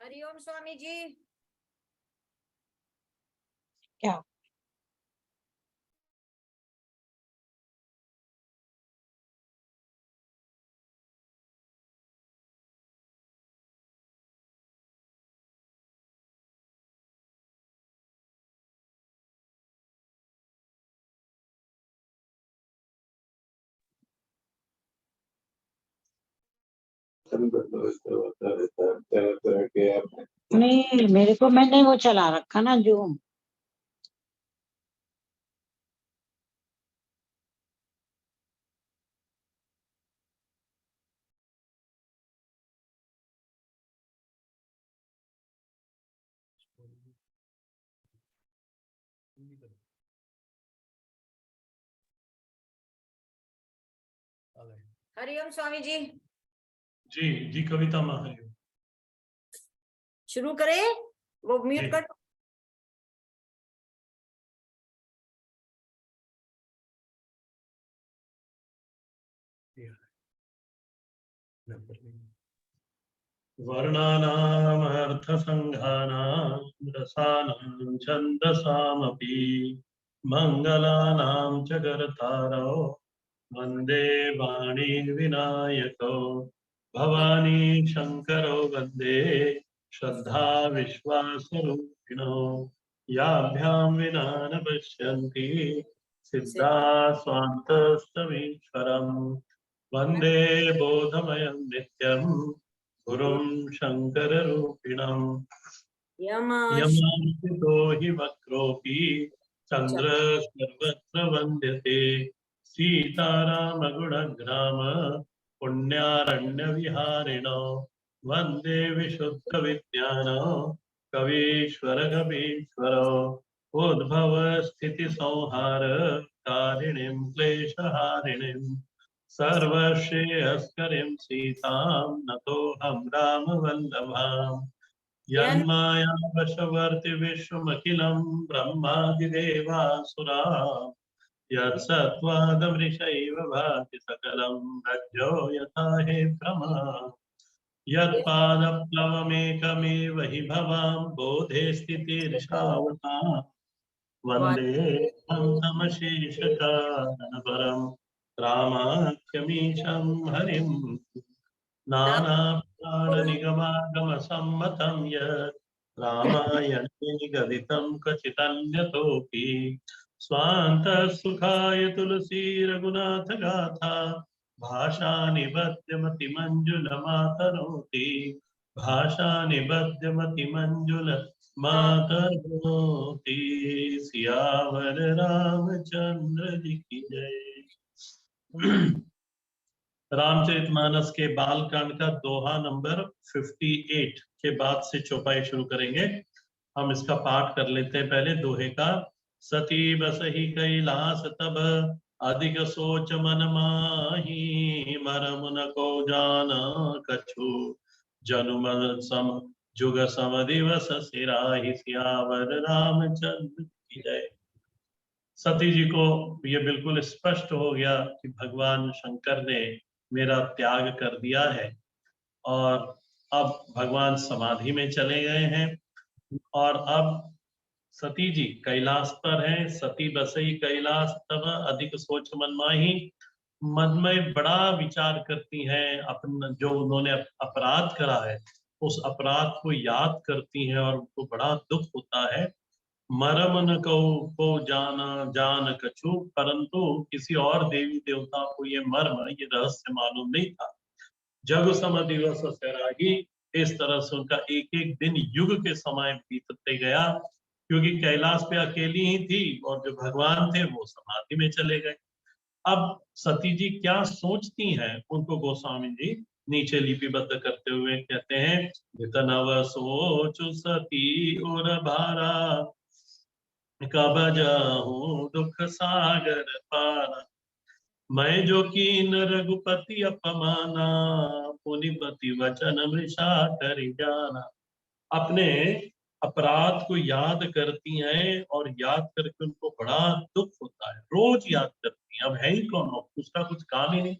हरिओम स्वामी जी। क्या? नहीं, मेरे को मैंने वो चला रखा ना जूम। हरिओम स्वामी जी। जी जी कविता माँ हरिओम। शुरू करें? वो म्यूट कर। वर्णानाम् अर्थसङ्घानां रसानां छन्दसामपि मङ्गलानां च कर्तारौ वन्दे वाणी विनायकौ भवानी शङ्करो वन्दे श्रद्धा विश्वासरूपिणो याभ्यां विना न पश्यन्ति सिद्धा स्वान्तस्तमीश्वरम् वन्दे बोधमयं नित्यं गुरुं शङ्कररूपिणम् यमांसितो हि वक्रोऽपि चन्द्र सर्वत्र वन्द्यते सीतारामगुणग्राम पुण्यारण्यविहारिणो वन्दे विशुद्धविज्ञानो कवीश्वर कवीश्वरो उद्भव स्थितिसंहार कारिणीं क्लेशहारिणीं सर्वश्रेयस्करीं सीतां नतोऽहं रामवल्लभाम् यन्माया वशवर्ति विश्वमखिलं ब्रह्मादिदेवासुरा यत्सत्त्वादमृषैव भाति सकलं रज्जो यथा हे भ्रमा यत्पादप्लवमेकमेव हि भवां बोधे स्थितिर्षावता वन्दे तमशेषकारणपरं रामाख्यमीशं हरिं नानाप्राणनिगमागमसम्मतं यत् रामायणे गदितं क्वचिदन्यतोऽपि स्वान्तसुखाय तुलसी रघुनाथगाथा भाषानिबध्यमतिमञ्जुलमातनोति भाषानिबध्यमतिमञ्जुलमातनोति सियावर रामचंद्र जी की जय। रामचरितमानस के बालकांड का दोहा नंबर 58 के बाद से चौपाई शुरू करेंगे। हम इसका पाठ कर लेते हैं पहले दोहे का। सती बसहि कैलास तब अधिक सोच मन माही मरम न को जाना कछु जनु मन सम जुग सम दिवस सिराहि सियावर रामचंद्र की जय। सती जी को ये बिल्कुल स्पष्ट हो गया कि भगवान शंकर ने मेरा त्याग कर दिया है और अब भगवान समाधि में चले गए हैं और अब सती जी कैलाश पर हैं। सती बसई कैलाश तब अधिक सोच मन माही, मन में बड़ा विचार करती हैं, अपना जो उन्होंने अपराध करा है उस अपराध को याद करती हैं और उनको बड़ा दुख होता है। मरम न को जाना जान कछु, परंतु किसी और देवी देवता को ये मर्म ये रहस्य मालूम नहीं था। जग सम दिवस सराही, इस तरह से उनका एक एक दिन युग के समय बीतते गया क्योंकि कैलाश पे अकेली ही थी और जो भगवान थे वो समाधि में चले गए। अब सती जी क्या सोचती हैं उनको गोस्वामी जी नीचे लिपिबद्ध करते हुए कहते हैं, जितनव सोचु सती और भारा, कब जाऊं दुख सागर पारा। मैं जो कीन रघुपति अपमाना, पुनिपति वचन मृषा कर जाना। अपने अपराध को याद करती हैं और याद करके उनको बड़ा दुख होता है, रोज याद करती हैं। अब है ही कौन, उसका कुछ काम ही नहीं।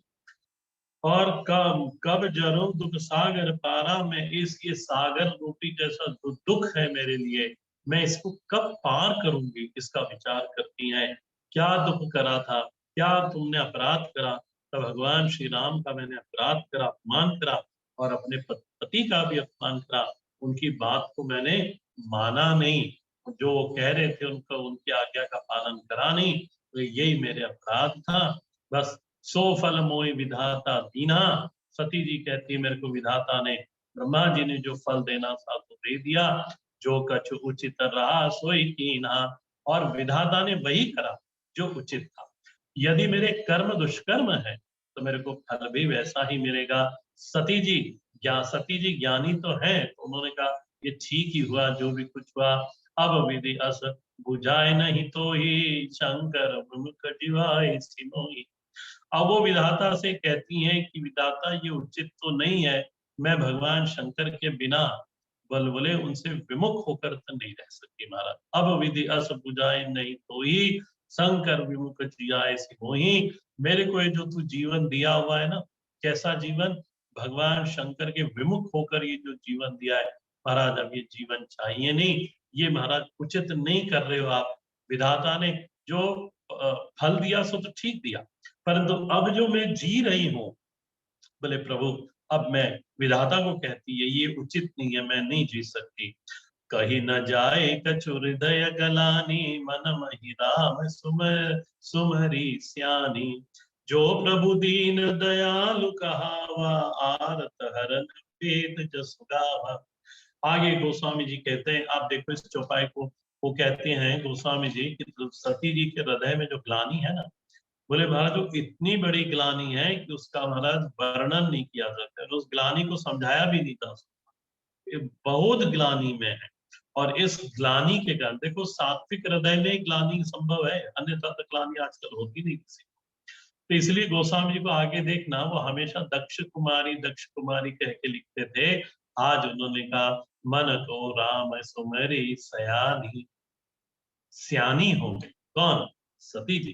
और कब कब जरूं दुख सागर पारा, मैं इस ये सागर रूपी जैसा दुख है मेरे लिए, मैं इसको कब पार करूंगी, इसका विचार करती हैं। क्या दुख करा था, क्या तुमने अपराध करा। तब भगवान श्री राम का मैंने अपराध करा, अपमान करा, और अपने पति का भी अपमान करा। उनकी बात को मैंने माना नहीं, जो वो कह रहे थे उनको, उनकी आज्ञा का पालन करा नहीं, तो यही मेरे अपराध था। बस सो फल मोहि विधाता दीना। सती जी कहती है, मेरे को विधाता ने, ब्रह्मा जी ने जो फल देना था तो दे दिया, जो कछु उचित रहा सोई कीना। और विधाता ने वही करा जो उचित था। यदि मेरे कर्म दुष्कर्म है तो मेरे को फल भी वैसा ही मिलेगा। सती जी ज्ञानी तो है, तो उन्होंने कहा ये ठीक ही हुआ जो भी कुछ हुआ। अब विधि अस बुझाए नहीं तो ही, शंकर मुख जीवाए सिमोही। अब वो विधाता से कहती हैं कि विधाता ये उचित तो नहीं है, मैं भगवान शंकर के बिना बलबले उनसे विमुख होकर तो नहीं रह सकती महाराज। अब विधि अस बुझाए नहीं तो ही, शंकर विमुख जियाए सिमोही। मेरे को ये जो तू जीवन दिया हुआ है ना, कैसा जीवन, भगवान शंकर के विमुख होकर ये जो जीवन दिया है महाराज, अब ये जीवन चाहिए नहीं, ये महाराज उचित नहीं कर रहे हो आप। विधाता ने जो फल दिया सो तो ठीक दिया, परंतु अब जो मैं जी रही हूँ, बोले प्रभु अब मैं, विधाता को कहती है ये उचित नहीं है, मैं नहीं जी सकती। कहीं न जाए कछु हृदय गलानी, मन महि राम सुमरी स्यानी। जो प्रभु दीन दयालु कहावा, आरत हरन वेद जसु गावा। आगे गोस्वामी जी कहते हैं, आप देखो इस चौपाई को, वो कहते हैं गोस्वामी जी कि सती जी के हृदय में जो ग्लानि है ना, बोले महाराज वो इतनी बड़ी ग्लानि है कि उसका महाराज वर्णन नहीं किया जाता है, उस ग्लानि को समझाया भी नहीं था। ये बहुत ग्लानि में है, और इस ग्लानि के कारण देखो, सात्विक हृदय में ग्लानि संभव है, अन्यथा तो ग्लानि आजकल होती नहीं किसी को। तो इसलिए गोस्वामी जी को आगे देखना, वो हमेशा दक्ष कुमारी कह के लिखते थे। आज उन्होंने कहा, मन को राम सुमरी सयानी। सियानी हो गई कौन, सती जी।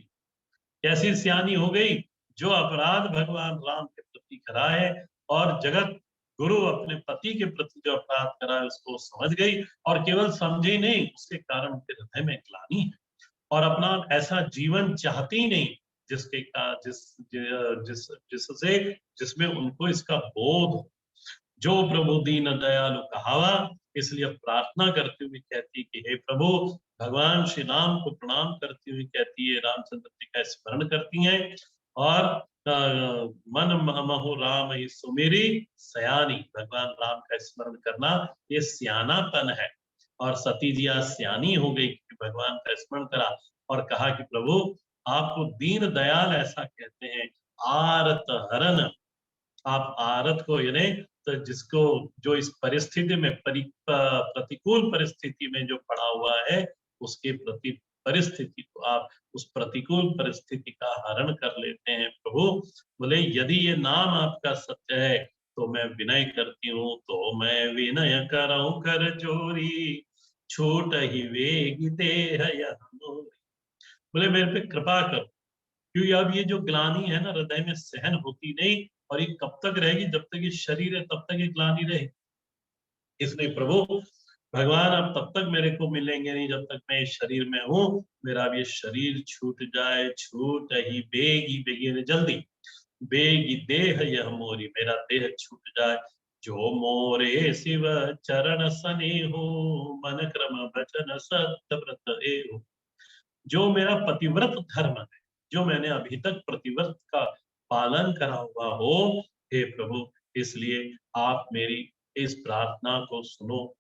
कैसी सियानी हो गई, जो अपराध भगवान राम के प्रति करा है, और जगत गुरु अपने पति के प्रति जो अपराध करा है उसको समझ गई, और केवल समझी नहीं, उसके कारण उनके हृदय में ग्लानि है, और अपना ऐसा जीवन चाहती ही नहीं जिसके का जिससे जिसमें उनको इसका बोध हो। जो प्रभु दीन दयालु कहावा, इसलिए प्रार्थना करती हुई कहती कि हे प्रभु, भगवान श्री राम को प्रणाम करती हुई कहती है, रामचंद्र जी का स्मरण करती हैं, और मन महु राम ही सुमेरी सयानी। भगवान राम का स्मरण करना ये सियानापन है। और सती जी आज सियानी हो गई कि भगवान का स्मरण करा, और कहा कि प्रभु आपको दीन दयाल ऐसा कहते हैं, आरत हरन। आप आरत को यानी, तो जिसको, जो इस परिस्थिति में प्रतिकूल परिस्थिति में जो पड़ा हुआ है, उसके प्रति परिस्थिति को आप, उस प्रतिकूल परिस्थिति का हरण कर लेते हैं प्रभु। बोले यदि ये नाम आपका सत्य है तो मैं विनय करती हूँ, तो मैं विनय करऊं कर जोरी, छूट ही वेगी देह यह मोरी। बोले मेरे पे कृपा करो, क्योंकि अब ये जो ग्लानि है ना हृदय में सहन होती नहीं, और ये कब तक रहेगी, जब तक ये शरीर है तब तक ये ग्लानि रहेगी। इसलिए प्रभु भगवान अब तब तक मेरे को मिलेंगे नहीं जब तक मैं इस शरीर में हूँ। मेरा अब ये शरीर छूट जाए, छूट ही बेगी, बेगी जल्दी, बेगी देह यह मोरी, मेरा देह छूट जाए। जो मोरे शिव चरण सने हो, मन क्रम वचन सत्य व्रत एहो। जो मेरा पतिव्रत धर्म है, जो मैंने अभी तक प्रतिव्रत का पालन करा हुआ हो, हे प्रभु इसलिए आप मेरी इस प्रार्थना को सुनो।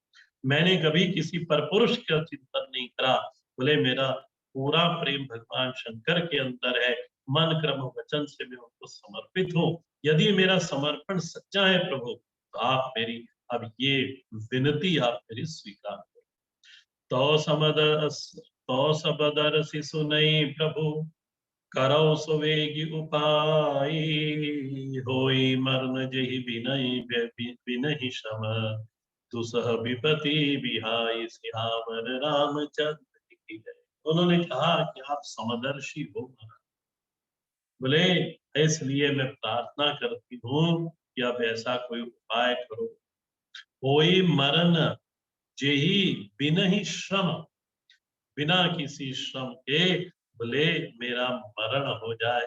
मैंने कभी किसी परपुरुष का चिंतन नहीं करा, बोले मेरा पूरा प्रेम भगवान शंकर के अंदर है, मन क्रम वचन से मैं उनको समर्पित हूँ, यदि मेरा समर्पण सच्चा है प्रभु, तो आप मेरी अब ये विनती आप मेरी स्वीकार करो। तो सबदर शिशु नहीं प्रभु, करो सुवेगी उपाय, होई मरण जहि बिनहि श्रम, दुसह विपति बिहाई, सियावर रामचंद्र की जय। उन्होंने कहा कि आप समदर्शी हो महाराज। बोले इसलिए मैं प्रार्थना करती हूँ कि अब ऐसा कोई उपाय करो, होई मरण जेहि बिनहि श्रम, बिना किसी श्रम के बोले मेरा मरण हो जाए।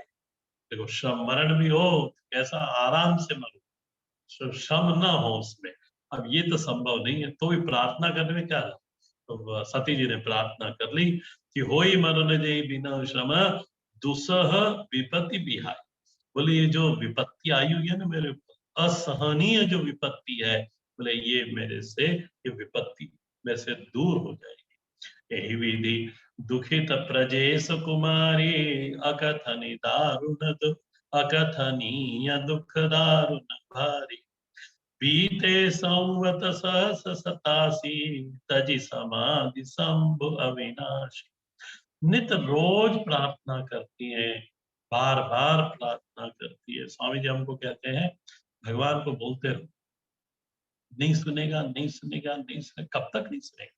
देखो श्रम मरण भी हो कैसा आराम से मरो, श्रम ना हो उसमें। अब ये तो संभव नहीं है, तो भी प्रार्थना करने में क्या था? तो सती जी ने प्रार्थना कर ली कि होई मरण जय बिना श्रम, दुसह विपत्ति बिहाई। बोले ये जो विपत्ति आई हुई है ना मेरे ऊपर, असहनीय जो विपत्ति है, बोले ये मेरे से, ये विपत्ति मेरे से दूर हो जाएगी। यही विधि दुखित प्रजेश कुमारी, अकथनी दारुण अकथनीय दुख दारुण भारी, बीते संवत सहस सतासी, तजि समाधि शंभु अविनाशी। नित रोज प्रार्थना करती है, बार बार प्रार्थना करती है। स्वामी जी हमको कहते हैं भगवान को बोलते रहो, नहीं सुनेगा नहीं सुनेगा नहीं सुनेगा, कब तक नहीं सुनेगा?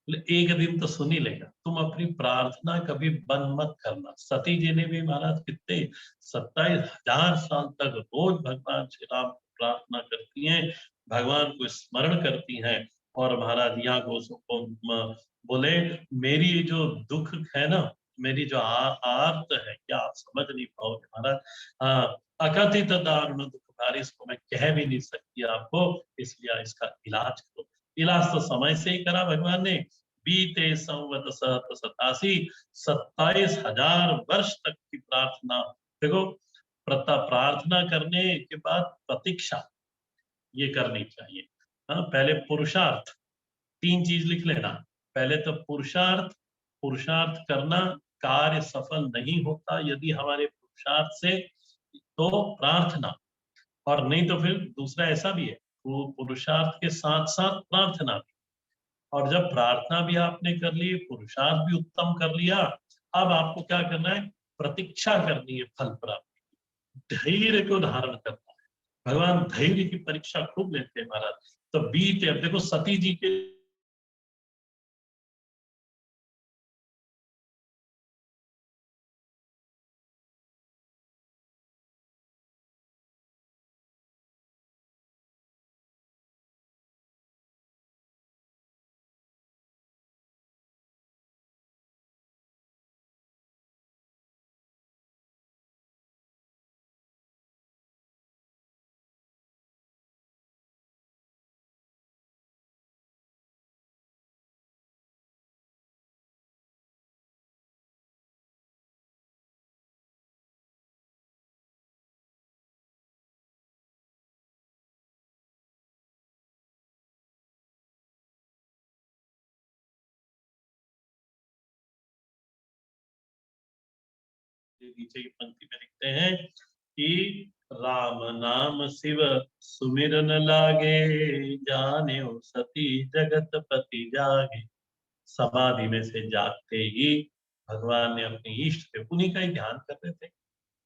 एक दिन तो सुन ही लेगा। तुम अपनी प्रार्थना कभी बंद मत करना। सती जी ने भी महाराज कितने 27,000 साल तक रोज भगवान श्री राम को प्रार्थना करती हैं, भगवान को स्मरण करती हैं। और महाराज यहाँ को बोले मेरी जो दुख है ना, मेरी जो आर्त है, क्या आप समझ नहीं पाओगे महाराज। अकथित दारुण दुख भारी, इसको मैं कह भी नहीं सकती आपको, इसलिए इसका इलाज करो। इलाज तो समय से ही करा भगवान ने। बीते संवत सहत सतासी, 27,000 वर्ष तक की प्रार्थना। देखो प्रार्थना करने के बाद प्रतीक्षा ये करनी चाहिए। हाँ, पहले पुरुषार्थ, 3 चीज लिख लेना। पहले तो पुरुषार्थ, पुरुषार्थ करना, कार्य सफल नहीं होता यदि हमारे पुरुषार्थ से, तो प्रार्थना। और नहीं तो फिर दूसरा ऐसा भी है, वो पुरुषार्थ के साथ साथ प्रार्थना भी। और जब प्रार्थना भी आपने कर ली, पुरुषार्थ भी उत्तम कर लिया, अब आपको क्या करना है? प्रतीक्षा करनी है फल प्राप्ति, धैर्य को धारण करना है। भगवान धैर्य की परीक्षा खूब लेते हैं महाराज। तो बीते, अब देखो सती जी के नीचे की पंक्ति में लिखते हैं कि राम नाम शिव सुमिरन लागे, जाने सती जगत पति जागे। समाधि में से जागते ही भगवान ने अपने इष्ट पे उन्हीं का ही ध्यान कर रहे थे,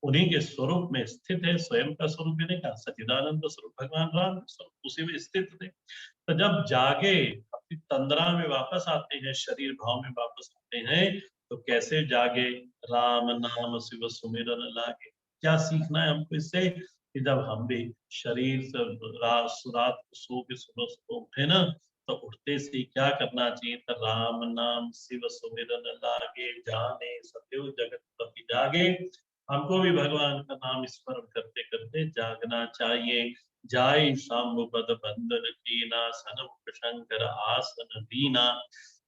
उन्हीं के स्वरूप में स्थित है। स्वयं का स्वरूप मैंने कहा सच्चिदानंद स्वरूप भगवान राम स्वरूप, उसी में स्थित थे। तो जब जागे, अपनी तंद्रा में वापस आते हैं, शरीर भाव में वापस आते हैं, तो कैसे जागे? राम नाम शिव सुमिरन लागे। क्या सीखना है हमको इससे? कि जब हम भी शरीर से रात को सो के सुबह सुबह उठे ना, तो उठते से ही क्या करना चाहिए? तो राम नाम शिव सुमिरन लागे, जाने सत्यो जगत पति जागे। हमको भी भगवान का नाम स्मरण करते करते जागना चाहिए। जाय शाम्ब पद बंदन कीना, सनमुख शंकर आसन दीना।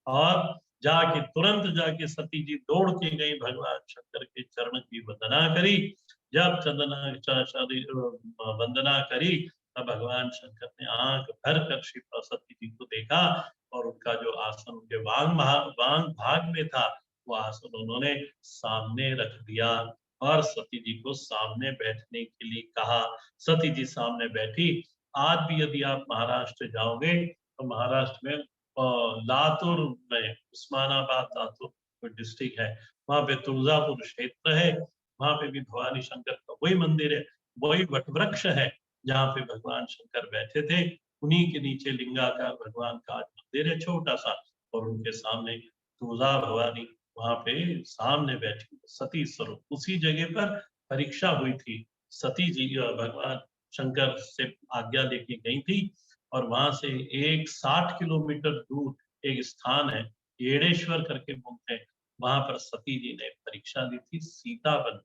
और जाके तुरंत जाके सती जी दौड़ के गई, भगवान शंकर के चरण की वंदना करी। जब वंदना करी, तब भगवान शंकर ने आंख भर कर श्री सती जी को देखा, और उनका जो आसन उनके वांग भाग में था, वो आसन उन्होंने सामने रख दिया। और सती जी को सामने बैठने के लिए कहा। सती जी सामने बैठी। आज भी यदि आप महाराष्ट्र जाओगे तो महाराष्ट्र में लातूर में, उस्मानाबाद लातूर डिस्ट्रिक्ट है, वहां पे तुळजापुर क्षेत्र है, वहां पे भी भवानी शंकर का वही मंदिर है, वही वटवृक्ष है जहाँ पे भगवान शंकर बैठे थे। उन्हीं के नीचे लिंगाकार भगवान का आज मंदिर है छोटा सा, और उनके सामने तुळजा भवानी वहां पे सामने बैठी सती स्वरूप। उसी जगह पर परीक्षा हुई थी, सती जी भगवान शंकर से आज्ञा लेके गई थी, और वहां से एक 60 किलोमीटर दूर एक स्थान है, येडेश्वर करके बोलते हैं, वहां पर सती जी ने परीक्षा दी थी सीता बन,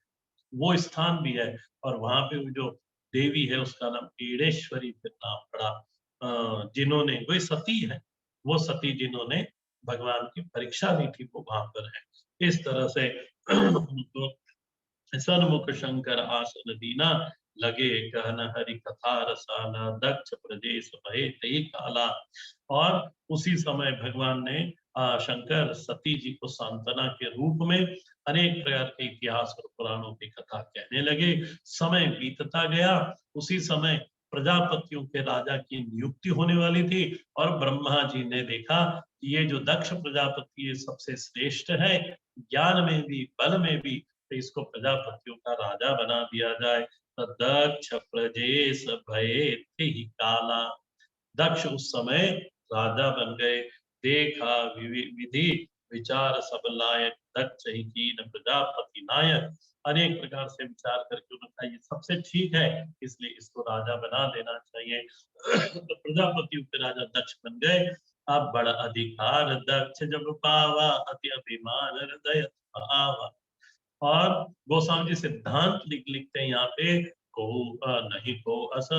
वो स्थान भी है। और वहां पे वो जो देवी है उसका नाम येडेश्वरी फिर नाम पड़ा, जिन्होंने वही सती है, वो सती जिन्होंने भगवान की परीक्षा ली थी वो वहां पर है। इस तरह से उनको सन्मुख शंकर आसन दीना, लगे कहन हरि कथा रसाला, दक्ष प्रदेश भये ते काला। और उसी समय भगवान ने शंकर सती जी को सांत्वना के रूप में अनेक प्रकार के इतिहास और पुराणों की कथा कहने लगे। समय बीतता गया, उसी समय प्रजापतियों के राजा की नियुक्ति होने वाली थी, और ब्रह्मा जी ने देखा कि ये जो दक्ष प्रजापति ये सबसे श्रेष्ठ है, ज्ञान में भी बल में भी, तो इसको प्रजापतियों का राजा बना दिया जाए। तो दक्ष प्रजेश भये तेहि काला, दक्ष उस समय राजा बन गए। देखा विधि विचार सब लायक, दक्ष ही कीन प्रजापति नायक। अनेक प्रकार से विचार करके उन्होंने कहा ये सबसे ठीक है, इसलिए इसको राजा बना देना चाहिए। तो प्रजापतियों के राजा दक्ष बन गए। अब बड़ा अधिकार दक्ष जब पावा, अति अभिमान हृदय आवा। और गोस्वामी जी सिद्धांत लिखते हैं यहाँ पे, को नहीं को अस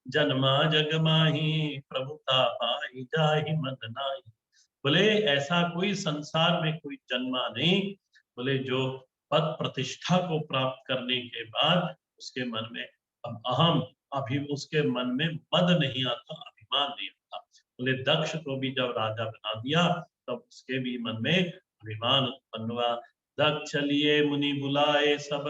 जन्मा जग माही, प्रभुता पाई जाहि मद नाही। बोले ऐसा कोई संसार में कोई जन्मा नहीं, बोले जो पद प्रतिष्ठा को प्राप्त करने के बाद उसके मन में अब अहम अभी उसके मन में मद नहीं आता, अभिमान नहीं आता। बोले दक्ष को भी जब राजा बना दिया तब उसके भी मन में अभिमान उत्पन्न हुआ। दक्ष लिए मुनि बुलाए सब,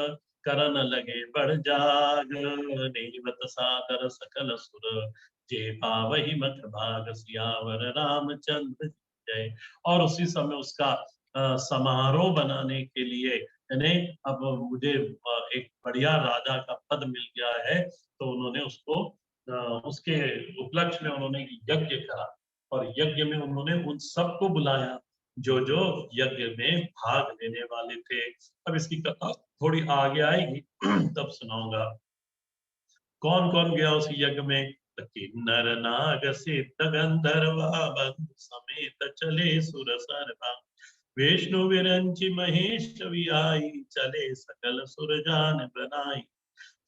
करन लगे बढ़ जाग, नेवत सादर सकल सुर, जे पावहि मठ भाग, सियावर रामचंद्र जय। और उसी समय उसका समारोह बनाने के लिए, यानी अब मुझे एक बढ़िया राजा का पद मिल गया है, तो उन्होंने उसको उसके उपलक्ष्य में उन्होंने यज्ञ करा, और यज्ञ में उन्होंने उन सबको बुलाया जो जो यज्ञ में भाग लेने वाले थे। अब इसकी कथा थोड़ी आगे आएगी तब सुनाऊंगा। कौन कौन गया उस यज्ञ में? तो किन्नर नाग सिद्ध गंधर्वा, बंधु समेत चले सुर सरवा, विष्णु विरंचि महेश विआई, चले सकल सुर जान बनाई।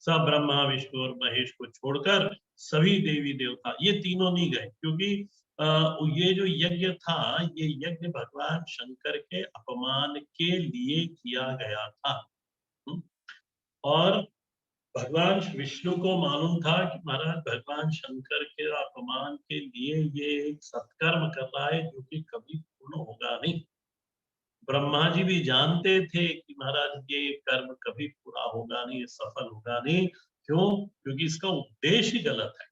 सब ब्रह्मा विष्णु और महेश को छोड़कर सभी देवी देवता, ये तीनों नहीं गए, क्योंकि ये जो यज्ञ था ये यज्ञ भगवान शंकर के अपमान के लिए किया गया था। और भगवान विष्णु को मालूम था कि महाराज भगवान शंकर के अपमान के लिए ये एक सत्कर्म कर रहा है जो कि कभी पूर्ण होगा नहीं। ब्रह्मा जी भी जानते थे कि महाराज ये कर्म कभी पूरा होगा नहीं, सफल होगा नहीं। क्यों? क्योंकि इसका उद्देश्य गलत है।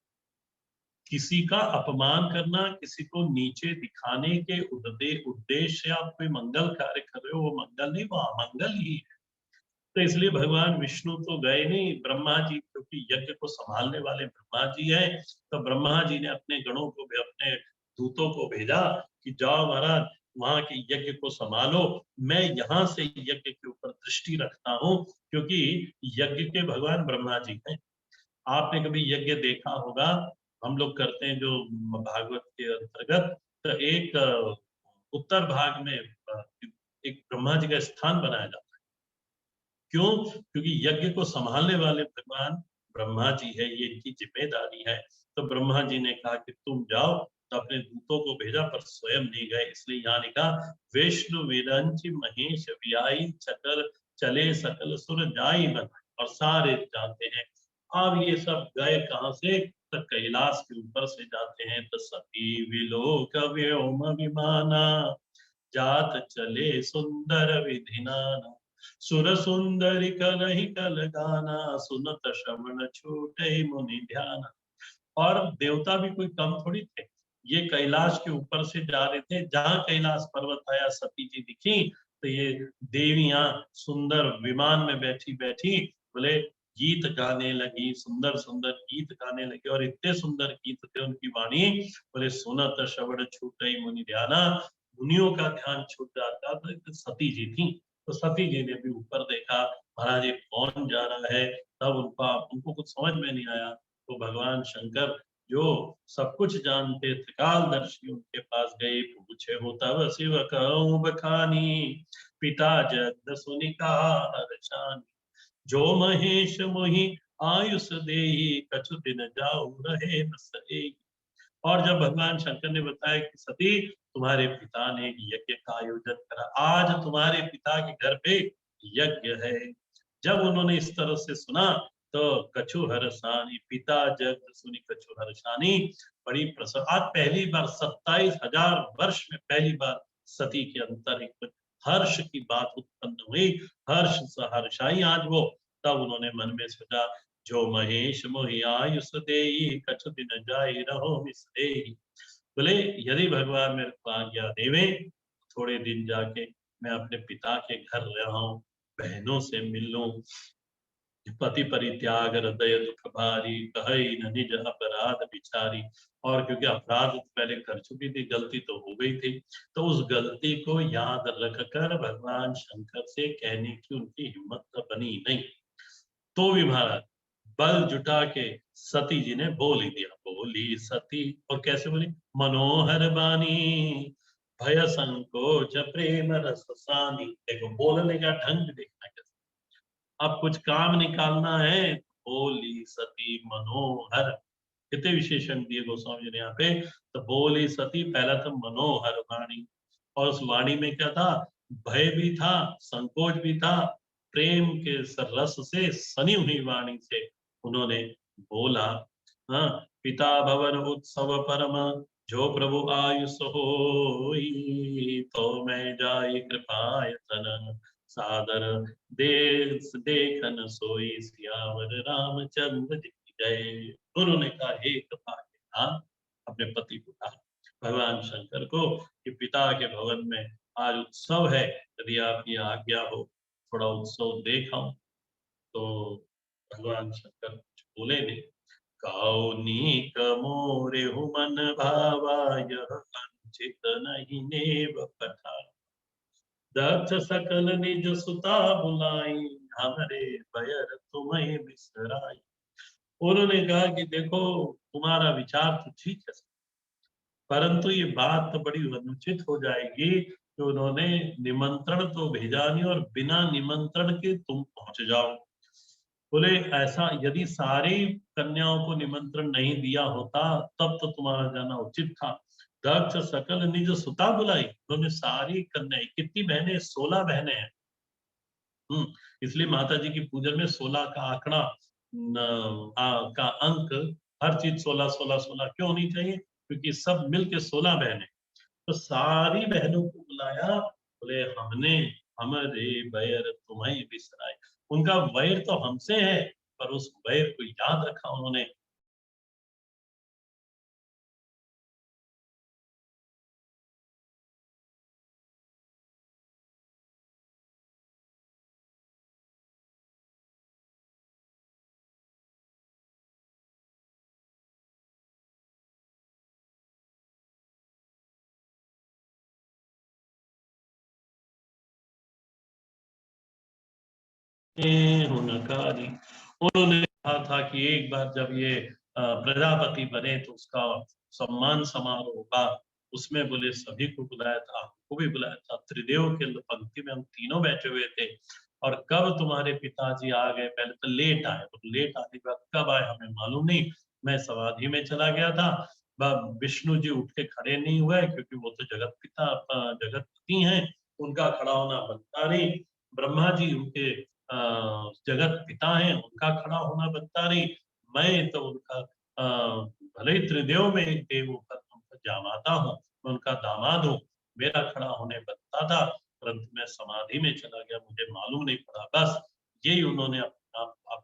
किसी का अपमान करना, किसी को नीचे दिखाने के उद्देश्य से आप कोई मंगल कार्य कर रहे हो, वो मंगल नहीं, वो अमंगल ही है। तो इसलिए भगवान विष्णु तो गए नहीं, ब्रह्मा जी क्योंकि यज्ञ को संभालने वाले ब्रह्मा जी हैं, तो ब्रह्मा जी ने अपने गणों को भी, अपने दूतों को भेजा कि जाओ महाराज वहां के यज्ञ को संभालो, मैं यहाँ से यज्ञ के ऊपर दृष्टि रखता हूँ, क्योंकि यज्ञ के भगवान ब्रह्मा जी हैं। आपने कभी यज्ञ देखा होगा, हम लोग करते हैं जो भागवत के अंतर्गत, तो एक उत्तर भाग में एक ब्रह्मा जी का स्थान बनाया जाता है। क्यों? क्योंकि यज्ञ को संभालने वाले भगवान ब्रह्मा जी है, ये इनकी जिम्मेदारी है। तो ब्रह्मा जी ने कहा कि तुम जाओ, तो अपने दूतों को भेजा पर स्वयं नहीं गए। इसलिए यहाँ लिखा विष्णु विरंच महेश व्याई, चकर चले सकल सुर जाई बन। और सारे जाते हैं। अब ये सब गए कहाँ से? तो कैलाश के ऊपर से जाते हैं। तो सती विलोक व्योम विमाना, जात चले सुंदर विधिनाना। सुर सुंदरी कलहि कल गाना, सुनत श्रवण छूटे मुनि ध्यान। और देवता भी कोई कम थोड़ी थे, ये कैलाश के ऊपर से जा रहे थे, जहां कैलाश पर्वत आया सती जी दिखी तो ये देवियां सुंदर विमान में बैठी बैठी बोले गीत गाने लगी, सुंदर सुंदर गीत गाने लगी, और इतने सुंदर गीत थे उनकी वाणी, बोले सुनत श्रवण छूटे मुनि ध्याना, मुनियों का ध्यान छूट जाता था। तो सती जी थी, तो सती जी ने भी ऊपर देखा, महाराज ये कौन जा रहा है, तब उनको कुछ समझ में नहीं आया। तो भगवान शंकर जो सब कुछ जानते त्रिकालदर्शी उनके पास गए, पूछे हो तब शिव कहूं बखानी, पिता जगत सुनिका हर्षानी, जो महेश मोहि आयुष देहि, कछु दिन जाऊ रहे बस एहि। और जब भगवान शंकर ने बताया कि सती तुम्हारे पिता ने यज्ञ का आयोजन करा, आज तुम्हारे पिता के घर पे यज्ञ है, जब उन्होंने इस तरह से सुना तो कछु हर्षानी, पिता जग सुनी कछु हर्षानी, बड़ी प्रसन्न। आज पहली बार 27,000 वर्ष में पहली बार सती के अंतर एक हर्ष की बात उत्पन्न हुई, हर्ष सहर्षाई आज वो। तब उन्होंने मन में सोचा, जो महेश मोहि आयुष देहि, कछु दिन जाई रहो मिस देहि। बोले यदि भगवान मेरे को आज्ञा देवे, थोड़े दिन जाके मैं अपने पिता के घर रहूं, बहनों से मिल लूं, पति परित्याग हृदय दुख भारी, कहि न निज अपराध विचारी। और क्योंकि अपराध तो पहले कर चुकी थी, गलती तो हो गई थी, तो उस गलती को याद रखकर भगवान शंकर से कहने की उनकी हिम्मत तो बनी नहीं। तो भी महाराज बल जुटा के सती जी ने बोल ही दिया, बोली सती। और कैसे बोली, मनोहर बानी, भय संकोच प्रेम रस सानी। देखो बोलने का ढंग देखना कैसे, अब कुछ काम निकालना है, बोली सती मनोहर, कितने विशेषण दिए गोस्वामी जी ने यहाँ पे। तो बोली सती, पहला था मनोहर वाणी, और उस वाणी में क्या था, भय भी था, संकोच भी था, प्रेम के रस से सनी हुई वाणी से उन्होंने बोला। हाँ, पिता भवन उत्सव परम, जो प्रभु आयुष होई, तो मैं जाई कृपायतन, सादर देश देखन सोई, सियावर रामचंद्र जी की जय। उन्होंने कहा हे कृपा के नाथ, अपने पति को कहा भगवान शंकर को कि पिता के भवन में आज उत्सव है, यदि आपकी आज्ञा हो थोड़ा उत्सव देखाऊं। तो भगवान शंकर कुछ बोले नहीं। काउनीक मोरे हुमन भावा, यह अंचित नहीं नेव पठा, दक्ष सकल निज सुता बुलाई, हमरे बयर तुम्हें बिसराई। उन्होंने कहा कि देखो तुम्हारा विचार तो ठीक है, परंतु ये बात तो बड़ी अनुचित हो जाएगी कि उन्होंने निमंत्रण तो भेजा नहीं और बिना निमंत्रण के तुम पहुंच जाओ। बोले ऐसा यदि सारी कन्याओं को निमंत्रण नहीं दिया होता तब तो तुम्हारा जाना उचित था। दक्ष सकल निज सुता बुलाई, उन्होंने सारी कन्याएं, कितनी बहनें, 16 बहनें हैं। इसलिए माता जी की पूजन में 16 का आंकड़ा का अंक, हर चीज 16 16 16 क्यों होनी चाहिए, क्योंकि सब मिलके 16 बहनें। तो सारी बहनों को बुलाया, बोले हमने हमारे बैर तुम्हें बिसराए। उनका वैर तो हमसे है, पर उस वैर को याद रखा उन्होंने। हुनकारी, उन्होंने कहा था कि एक बार जब ये प्रजापति बने तो उसका सम्मान समारोह होगा, उसमें बोले सभी को बुलाया था, हमको भी बुलाया था, त्रिदेव के पंक्ति में हम तीनों बैठे हुए थे। और कब तुम्हारे पिताजी आ गए, पहले तो लेट आए, तो लेट आने के बाद कब आए हमें मालूम नहीं, मैं समाधि में चला गया था। विष्णु जी उठ के खड़े नहीं हुए, क्योंकि वो तो जगत पिता जगत पति हैं, उनका खड़ा होना बनता नहीं। ब्रह्मा जी उनके जगत पिता हैं, उनका खड़ा होना बनता नहीं। मैं तो उनका भले ही त्रिदेव में एक देव होकर उनका जामाता हूँ, मैं उनका दामाद हूँ, मेरा खड़ा होने बनता था। परंतु मैं समाधि में चला गया, मुझे मालूम नहीं पड़ा। बस यही उन्होंने अपना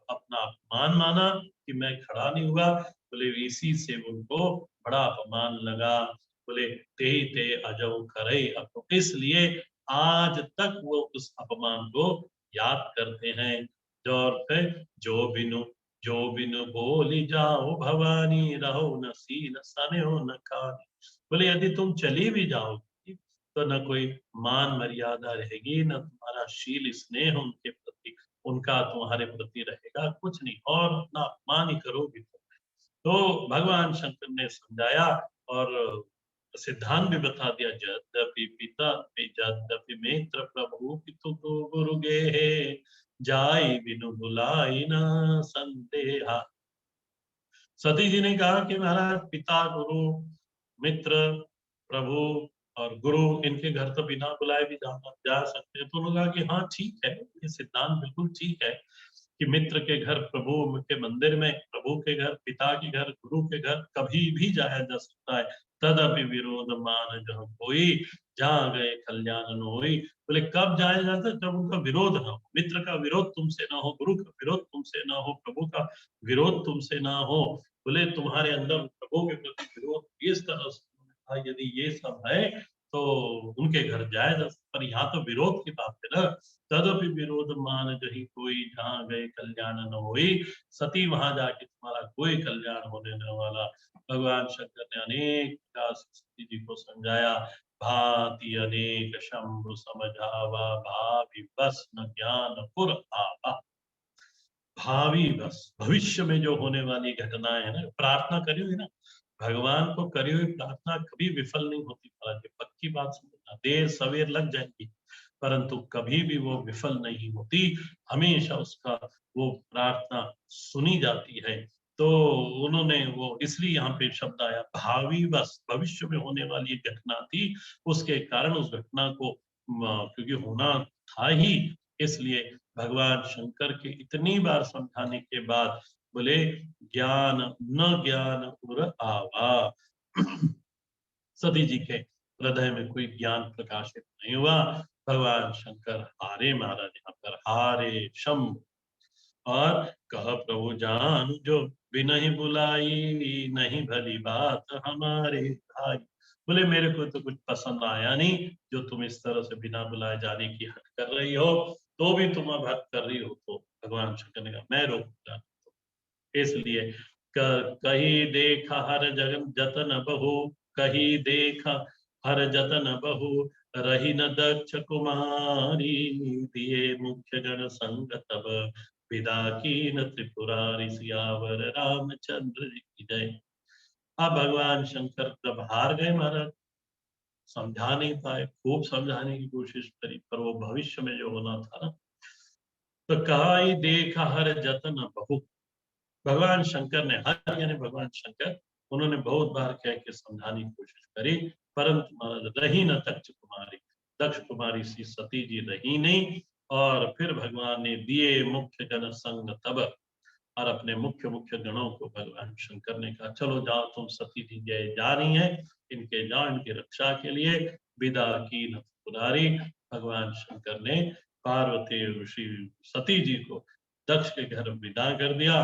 अपमान माना कि मैं खड़ा नहीं हुआ। बोले इसी से उनको बड़ा अपमान लगा। बोले ते ते अजौ करे अपो, इसलिए आज तक वो उस अपमान को याद करते हैं। और फिर जो बिनु बोली जाओ भवानी, रहो न सीन सने हो न खानी। बोले यदि तुम चली भी जाओगी तो न कोई मान मर्यादा रहेगी, न तुम्हारा शील स्नेह उनके प्रति, उनका तुम्हारे प्रति रहेगा, कुछ नहीं, और ना अपमान ही करोगी तुम। तो भगवान शंकर ने समझाया और सिद्धांत भी बता दिया, यद्यपि पिता यद्यपि मित्र प्रभु पितु को गुरु गे, जाई बिनु बुलाई न संदेहा। सती जी ने कहा कि महाराज पिता, गुरु, मित्र, प्रभु और गुरु, इनके घर तो बिना बुलाए भी जा सकते हैं। तो उन्होंने कहा कि हाँ ठीक है, ये सिद्धांत बिल्कुल ठीक है कि मित्र के घर, प्रभु के मंदिर में, प्रभु के घर, पिता के घर, गुरु के घर कभी भी जाया जा सकता है। तदपि विरोध मान जहाँ कोई, जहाँ गए कल्याण न होई। बोले कब जाया जाता है? जब उनका विरोध ना हो, मित्र का विरोध तुमसे ना हो, गुरु का विरोध तुमसे ना हो, प्रभु का विरोध तुमसे ना हो। बोले तुम्हारे अंदर प्रभु के प्रति विरोध इस तरह से था, यदि ये सब है तो उनके घर जाया जा सकता। पर यहाँ तो विरोध की बात है ना। तदपि विरोध मान जही कोई, जहाँ गए कल्याण न होई। सती वहां जाके तुम्हारा कोई कल्याण होने न वाला। भगवान शंकर ने अनेक प्रकार से सती जी को समझाया। भांति अनेक शंभु समझावा, भावी बस न ज्ञान पुर आवा। भावी बस, भविष्य में जो होने वाली घटनाएं है ना, प्रार्थना करी हुई ना, भगवान को करी हुई प्रार्थना कभी विफल नहीं होती। महाराज पक्की बात समझना, देर सवेर लग जाएगी परंतु कभी भी वो विफल नहीं होती। हमेशा उसका वो प्रार्थना सुनी जाती है। तो उन्होंने वो इसलिए यहाँ पे शब्द आया भावी बस, भविष्य में होने वाली एक घटना थी, उसके कारण उस घटना को क्योंकि होना था ही, इसलिए भगवान शंकर के इतनी बार समझाने के बाद बोले ज्ञान न ज्ञान उर आवा। सती जी के हृदय में कोई ज्ञान प्रकाशित नहीं हुआ। भगवान शंकर हारे महाराज, यहाँ पर हारे शम। और कह प्रभु जान जो बिनहि बुलाई, नहीं भली बात हमारे भाई। बोले मेरे को तो कुछ पसंद आया नहीं जो तुम इस तरह से बिना बुलाए जाने की हट कर रही हो, तो भी तुम अब हट कर रही हो। तो भगवान शंकर ने कहा मैं रोकूंगा। इसलिए कही देखा हर जगन जतन बहु, कही देखा हर जतन बहु, रही न दक्ष कुमारी, दिए मुख्य गण संग तब, विदा की न त्रिपुरारी, सियावर रामचंद्र जी की जय। अब भगवान शंकर जब हार गए महाराज, समझा नहीं पाए, खूब समझाने की कोशिश करी पर वो भविष्य में जो होना था ना, तो कहा ही देखा हर जतन बहु। भगवान शंकर ने, हर यानी भगवान शंकर, उन्होंने बहुत बार कह के समझाने की कोशिश करी परंतु महाराज रही न दक्ष कुमारी, दक्ष कुमारी सी सती जी रही नहीं। और फिर भगवान ने दिए मुख्य जन संग तब, और अपने मुख्य मुख्य गणों को भगवान शंकर ने कहा चलो जाओ तुम, सती जी जा रही हैं, इनके जाओ, इनकी रक्षा के लिए। विदा की न पुरारी, भगवान शंकर ने पार्वती ऋषि सती जी को दक्ष के घर विदा कर दिया।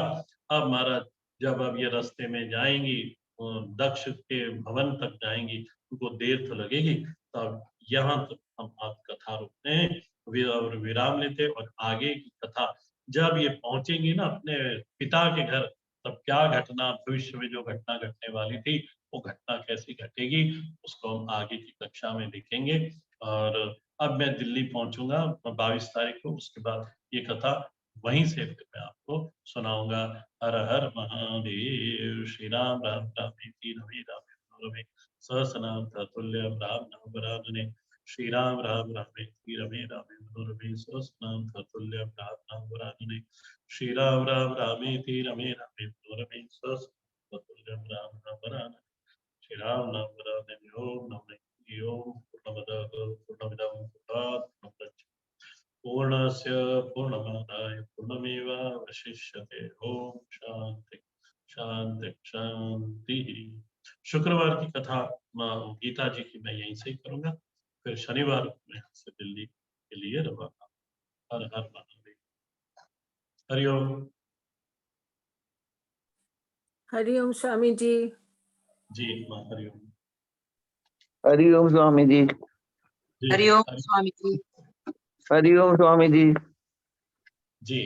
अब महाराज जब अब ये रास्ते में जाएंगी, दक्ष के भवन तक जाएंगी, उनको देर तो लगेगी। तब यहाँ तक हम आज कथा रुकते हैं और विराम लेते, और आगे की कथा जब ये पहुंचेंगी ना अपने पिता के घर, तब क्या घटना, भविष्य में जो घटना घटने वाली थी वो घटना कैसी घटेगी, उसको हम आगे की कक्षा में देखेंगे। और अब मैं दिल्ली पहुंचूंगा 22 तारीख को, उसके बाद ये कथा वहीं से फिर मैं आपको सुनाऊंगा। हर हर महादेव, श्री राम राम रामेति रमे रामे रमे, सहस्रनाम तत्तुल्यं राम नाम वरानने। श्री राम राम रामेति रमे रामे मनोरमे, सहस्रनाम तत्तुल्यं राम नाम वरानने। श्री राम राम रामेति रमे रामे मनोरमे, सहस्रनाम तत्तुल्यं राम नाम वरानने। श्री राम नाम वरानने। ओम नमः शिवाय। ओम पूर्णमदः पूर्णमिदं पूर्णात् पूर्णमुदच्यते, पूर्णस्य पूर्णमादाय पूर्णमेवावशिष्यते। ओम शांति शांति शांति। शुक्रवार की कथा गीता जी की मैं यहीं से ही करूंगा, फिर शनिवार को मैं यहाँ से दिल्ली दिल्ली के लिए रवाना। हर हर महादेव। हरिओम। हरिओम स्वामी जी। जी माँ हरिओम। हरिओम स्वामी जी। जी हरिओम स्वामी जी। हरिओम स्वामी जी। जी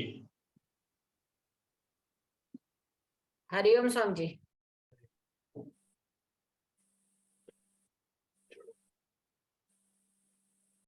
हरिओम स्वामी जी।